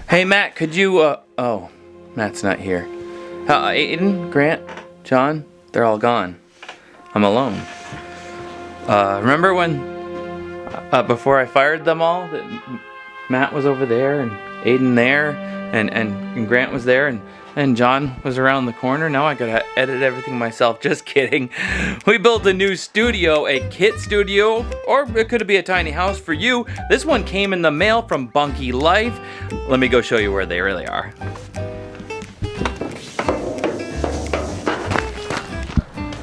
Hey, Matt, could you, oh, Matt's not here. Aiden, Grant, John, they're all gone. I'm alone. Remember when, before I fired them all, that Matt was over there, and Aiden there, and Grant was there, and John was around the corner? Now I gotta edit everything myself. Just kidding. We built a new studio, a kit studio, or it could be a tiny house for you. This one came in the mail from Bunky Life. Let me go show you where they really are.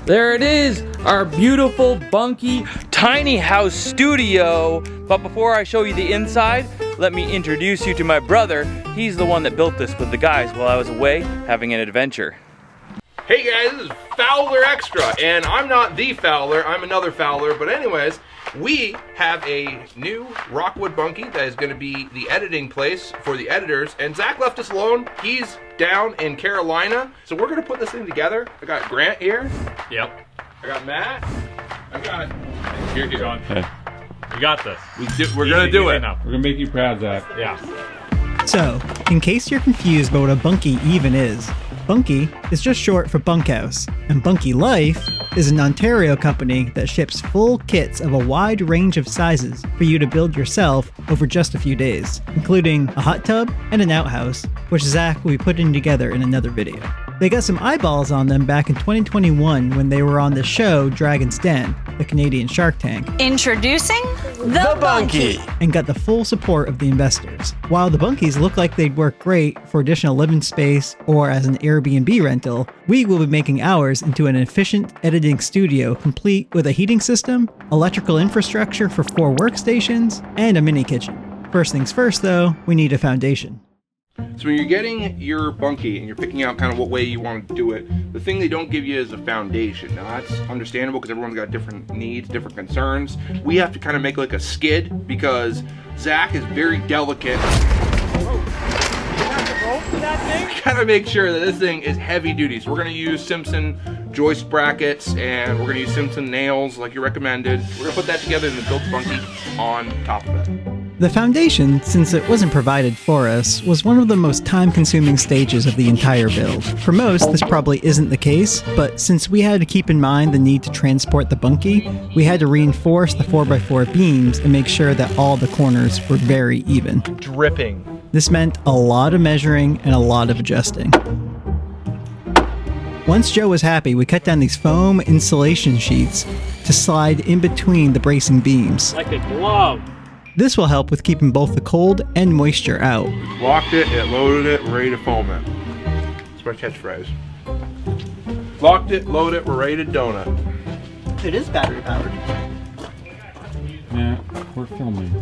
There it is, our beautiful Bunky tiny house studio. But before I show you the inside, let me introduce you to my brother. He's the one that built this with the guys while I was away having an adventure. Hey guys, this is Fowler Extra, and I'm not the Fowler, I'm another Fowler, but anyways, we have a new Rockwood Bunky that is going to be the editing place for the editors, and Zach left us alone. He's down in Carolina, so we're going to put this thing together. I got Grant here. Yep. I got Matt. I got... Here, John. Hey. We got this. We're going to do it. Enough. We're going to make you proud, Zach. Yeah. So, in case you're confused about what a bunkie even is, Bunky is just short for bunkhouse, and Bunky Life is an Ontario company that ships full kits of a wide range of sizes for you to build yourself over just a few days, including a hot tub and an outhouse, which Zach will be putting together in another video. They got some eyeballs on them back in 2021 when they were on the show Dragon's Den, the Canadian Shark Tank. Introducing the Bunky! And got the full support of the investors. While the Bunkies look like they'd work great for additional living space or as an Airbnb rental, we will be making ours into an efficient editing studio complete with a heating system, electrical infrastructure for 4 workstations, and a mini kitchen. First things first though, we need a foundation. So when you're getting your bunkie and you're picking out kind of what way you want to do it, the thing they don't give you is a foundation. Now that's understandable because everyone's got different needs, different concerns. We have to kind of make like a skid because Zach is very delicate. Gotta make sure that this thing is heavy duty. So we're gonna use Simpson joist brackets and we're gonna use Simpson nails like you recommended. We're gonna put that together and then build the bunkie on top of it. The foundation, since it wasn't provided for us, was one of the most time-consuming stages of the entire build. For most, this probably isn't the case, but since we had to keep in mind the need to transport the bunkie, we had to reinforce the 4x4 beams and make sure that all the corners were very even. Dripping. This meant a lot of measuring and a lot of adjusting. Once Joe was happy, we cut down these foam insulation sheets to slide in between the bracing beams. Like a glove. This will help with keeping both the cold and moisture out. Locked it, it loaded it, we're ready to foam it. That's my catchphrase. Locked it, loaded it, we're ready to donut. It is battery powered. Yeah, we're filming.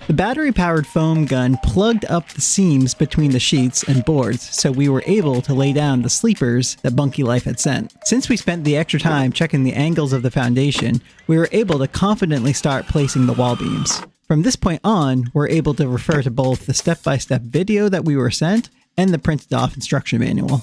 The battery-powered foam gun plugged up the seams between the sheets and boards, so we were able to lay down the sleepers that Bunky Life had sent. Since we spent the extra time checking the angles of the foundation, we were able to confidently start placing the wall beams. From this point on, we're able to refer to both the step-by-step video that we were sent and the printed-off instruction manual.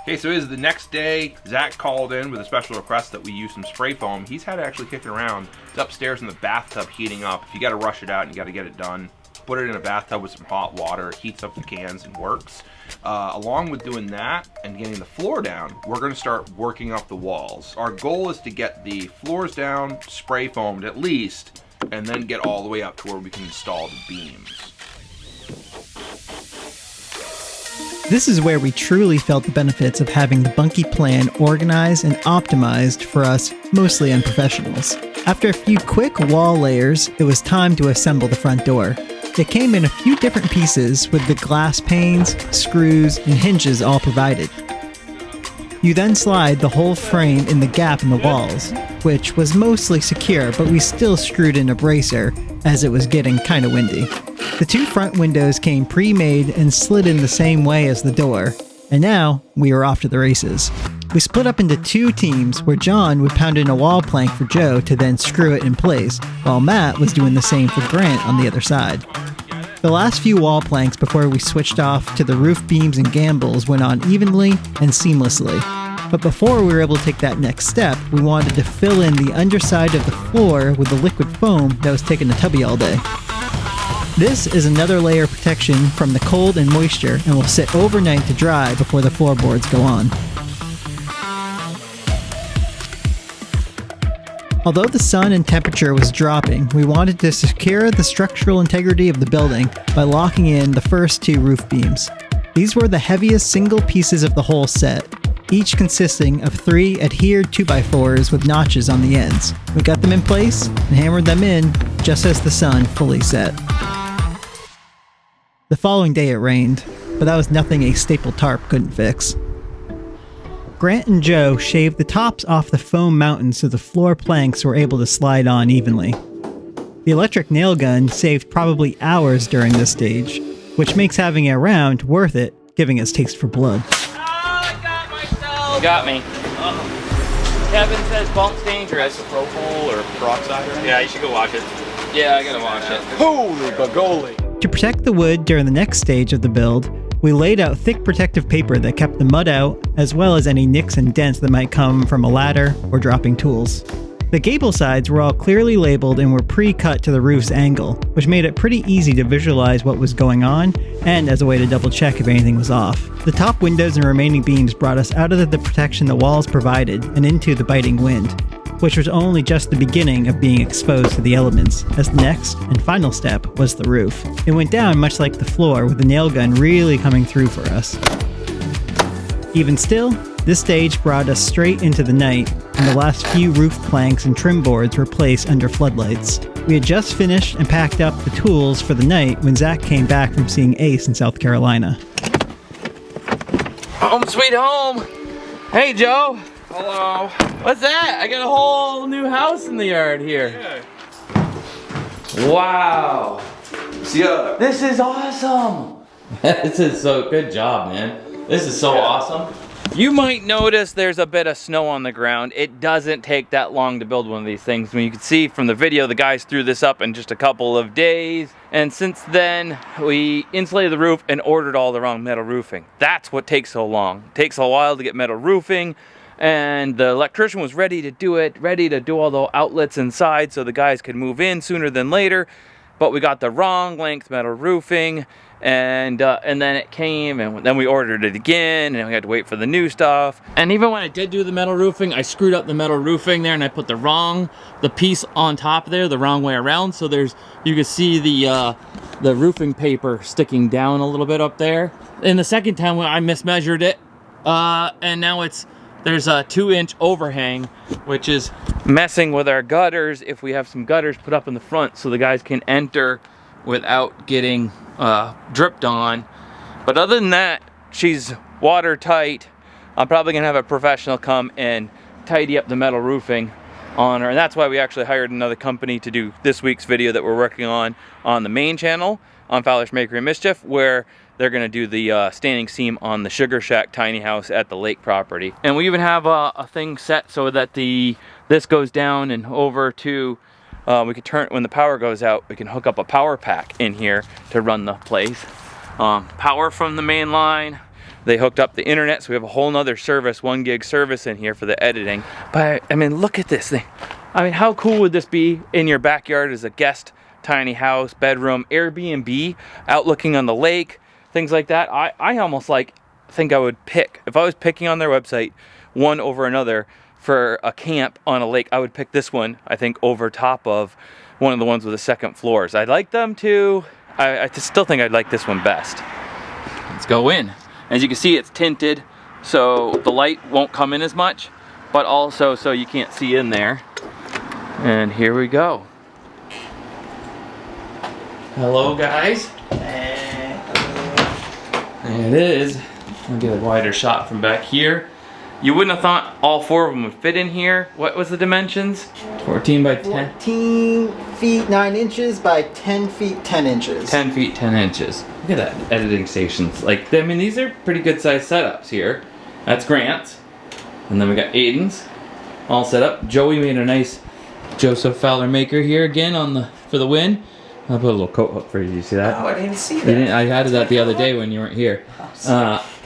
Okay, so it is the next day. Zach called in with a special request that we use some spray foam. He's had to actually kick it around. It's upstairs in the bathtub heating up. If you gotta rush it out and you gotta get it done, put it in a bathtub with some hot water. It heats up the cans and works. Along with doing that and getting the floor down, we're gonna start working up the walls. Our goal is to get the floors down, spray foamed at least, and then get all the way up to where we can install the beams. This is where we truly felt the benefits of having the Bunky plan organized and optimized for us, mostly unprofessionals. After a few quick wall layers, it was time to assemble the front door. It came in a few different pieces with the glass panes, screws, and hinges all provided. You then slide the whole frame in the gap in the walls, which was mostly secure, but we still screwed in a bracer as it was getting kinda windy. The 2 front windows came pre-made and slid in the same way as the door, and now we were off to the races. We split up into 2 teams where John would pound in a wall plank for Joe to then screw it in place, while Matt was doing the same for Grant on the other side. The last few wall planks before we switched off to the roof beams and gambles went on evenly and seamlessly. But before we were able to take that next step, we wanted to fill in the underside of the floor with the liquid foam that was taking the tubby all day. This is another layer of protection from the cold and moisture and will sit overnight to dry before the floorboards go on. Although the sun and temperature was dropping, we wanted to secure the structural integrity of the building by locking in the first 2 roof beams. These were the heaviest single pieces of the whole set, each consisting of 3 adhered 2x4s with notches on the ends. We got them in place and hammered them in just as the sun fully set. The following day it rained, but that was nothing a staple tarp couldn't fix. Grant and Joe shaved the tops off the foam mountain so the floor planks were able to slide on evenly. The electric nail gun saved probably hours during this stage, which makes having it around worth it, giving its taste for blood. Oh, I got myself! You got me. Kevin says bump's dangerous. Propofol or peroxide or anything? Yeah, you should go wash it. Yeah, I gotta wash it. Holy bagoli! To protect the wood during the next stage of the build, we laid out thick protective paper that kept the mud out, as well as any nicks and dents that might come from a ladder or dropping tools. The gable sides were all clearly labeled and were pre-cut to the roof's angle, which made it pretty easy to visualize what was going on, and as a way to double check if anything was off. The top windows and remaining beams brought us out of the protection the walls provided and into the biting wind, which was only just the beginning of being exposed to the elements, as the next and final step was the roof. It went down much like the floor, with the nail gun really coming through for us. Even still, this stage brought us straight into the night, and the last few roof planks and trim boards were placed under floodlights. We had just finished and packed up the tools for the night when Zach came back from seeing Ace in South Carolina. Home sweet home! Hey Joe! Hello! What's that? I got a whole new house in the yard here. Yeah. Wow! Yeah. This is awesome! This is so good job, man. This is so awesome. You might notice there's a bit of snow on the ground. It doesn't take that long to build one of these things. I mean, you can see from the video, the guys threw this up in just a couple of days. And since then, we insulated the roof and ordered all the wrong metal roofing. That's what takes so long. It takes a while to get metal roofing. And the electrician was ready to do it, ready to do all the outlets inside so the guys could move in sooner than later. But we got the wrong length metal roofing. And then it came, and then we ordered it again, and we had to wait for the new stuff. And even when I did do the metal roofing, I screwed up the metal roofing there, and I put the piece on top there, the wrong way around. So you can see the roofing paper sticking down a little bit up there. And the second time I mismeasured it, and now there's a 2-inch overhang, which is messing with our gutters if we have some gutters put up in the front so the guys can enter without getting dripped on. But other than that, she's watertight. I'm probably gonna have a professional come and tidy up the metal roofing on her, and that's why we actually hired another company to do this week's video that we're working on the main channel on Fowler's Makery and Mischief, where they're gonna do the standing seam on the Sugar Shack tiny house at the lake property. And we even have a thing set so that this goes down and over to we could turn, when the power goes out, we can hook up a power pack in here to run the place. Power from the main line. They hooked up the internet, so we have a whole nother service, 1 gig service in here for the editing. But I mean, look at this thing. I mean, how cool would this be in your backyard as a guest tiny house, bedroom, Airbnb, out looking on the lake, things like that? I almost think I would pick, if I was picking on their website one over another, for a camp on a lake, I would pick this one, I think, over top of one of the ones with the second floors. I like them too. I still think I'd like this one best. Let's go in. As you can see, it's tinted, so the light won't come in as much, but also so you can't see in there. And here we go. Hello, guys. There it is. I'll get a wider shot from back here. You wouldn't have thought all 4 of them would fit in here. What was the dimensions? 14 by 10? 14 feet 9 inches by 10 feet 10 inches. 10 feet 10 inches. Look at that, editing stations. Like, I mean, these are pretty good sized setups here. That's Grant's. And then we got Aiden's all set up. Joey made a nice Joseph Fowler maker here again for the win. I'll put a little coat hook for you. Did you see that? Oh, I didn't see that. I added that the other day when you weren't here.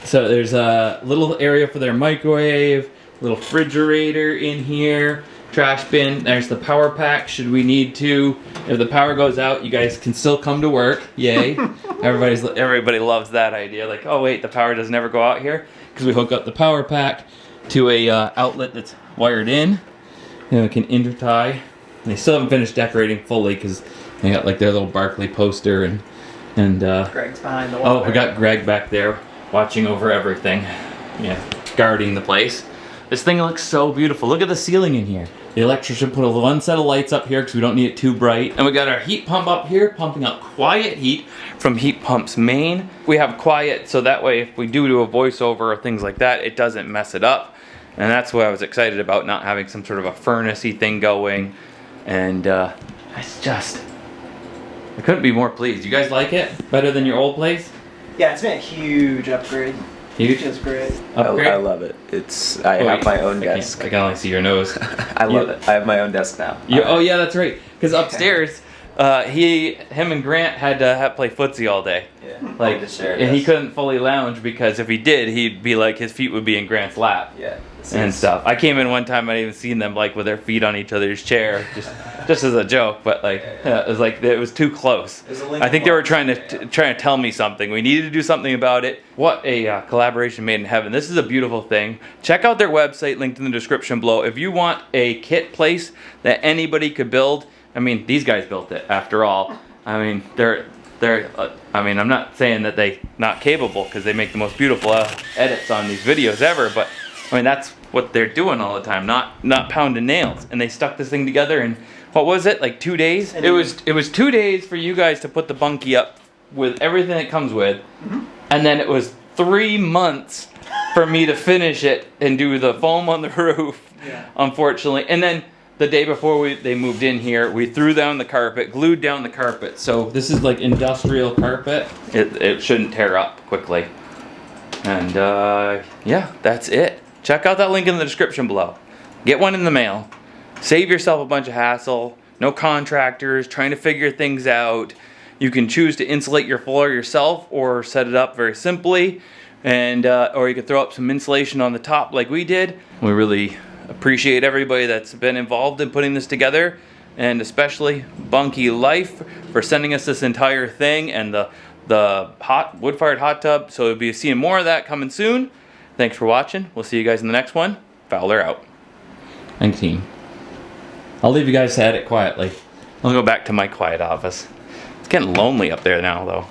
So there's a little area for their microwave, little refrigerator in here, trash bin. There's the power pack should we need to. If the power goes out, you guys can still come to work. Yay. Everybody loves that idea. Like, oh wait, the power doesn't ever go out here, because we hook up the power pack to a outlet that's wired in, and we can intertie. And they still haven't finished decorating fully because they got like their little Barkley poster and Greg's behind the wall. oh, we got Greg back there watching over everything. Yeah, guarding the place. This thing looks so beautiful. Look at the ceiling in here. The electrician put one set of lights up here because we don't need it too bright. And we got our heat pump up here, pumping up quiet heat from heat pumps main. We have quiet so that way if we do a voiceover or things like that, it doesn't mess it up. And that's what I was excited about, not having some sort of a furnace-y thing going. And it's just, I couldn't be more pleased. You guys like it? Better than your old place? Yeah, it's been a huge upgrade. Huge? It's great. Upgrade? I love it. I have my own desk. I can only see your nose. I love it. I have my own desk now. Oh yeah, that's right. Because upstairs, him and Grant had to play footsie all day. Yeah. Like, To share and he this. couldn't fully lounge because if he did, he'd be like his feet would be in Grant's lap. Yeah. And stuff. I came in one time, I'd even seen them like with their feet on each other's chair, just as a joke. But like, it was like it was too close. I think they were trying to tell me something. We needed to do something about it. What a collaboration made in heaven. This is a beautiful thing. Check out their website, linked in the description below. If you want a kit place that anybody could build, I mean, these guys built it after all. I mean, I mean, I'm not saying that they're not capable because they make the most beautiful edits on these videos ever, but I mean, that's what they're doing all the time, not pounding nails. And they stuck this thing together in, what was it, like 2 days? It was 2 days for you guys to put the bunkie up with everything it comes with. And then it was 3 months for me to finish it and do the foam on the roof, unfortunately. And then the day before they moved in here, we threw down the carpet, glued down the carpet. So this is like industrial carpet. It shouldn't tear up quickly. And yeah, that's it. Check out that link in the description below. Get one in the mail. Save yourself a bunch of hassle. No contractors trying to figure things out. You can choose to insulate your floor yourself or set it up very simply. And or you can throw up some insulation on the top like we did. We really appreciate everybody that's been involved in putting this together. And especially Bunkie Life for sending us this entire thing and the hot wood-fired hot tub. So we'll be seeing more of that coming soon. Thanks for watching. We'll see you guys in the next one. Fowler out. And team. I'll leave you guys to edit quietly. I'll go back to my quiet office. It's getting lonely up there now, though.